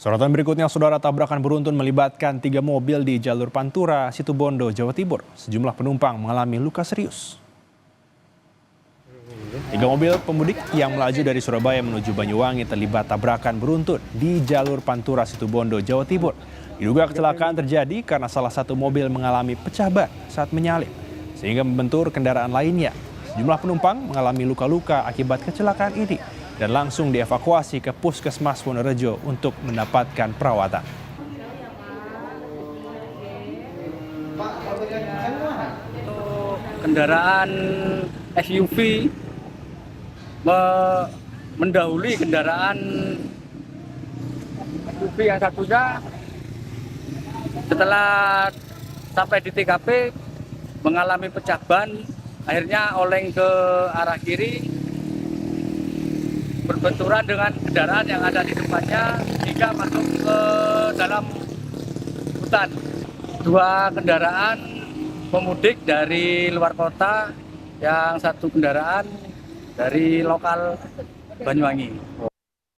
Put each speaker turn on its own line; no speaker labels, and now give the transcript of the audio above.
Sorotan berikutnya, saudara, tabrakan beruntun melibatkan 3 mobil di jalur Pantura, Situbondo, Jawa Timur. Sejumlah penumpang mengalami luka serius. 3 mobil pemudik yang melaju dari Surabaya menuju Banyuwangi terlibat tabrakan beruntun di jalur Pantura, Situbondo, Jawa Timur. Diduga kecelakaan terjadi karena salah satu mobil mengalami pecah ban saat menyalip, sehingga membentur kendaraan lainnya. Sejumlah penumpang mengalami luka-luka akibat kecelakaan ini dan langsung dievakuasi ke Puskesmas Wonorejo untuk mendapatkan perawatan.
Kendaraan SUV mendahului kendaraan SUV yang satunya. Setelah sampai di TKP mengalami pecah ban, akhirnya oleng ke arah kiri, berbenturan dengan kendaraan yang ada di depannya hingga masuk ke dalam hutan. 2 kendaraan pemudik dari luar kota, yang satu kendaraan dari lokal Banyuwangi.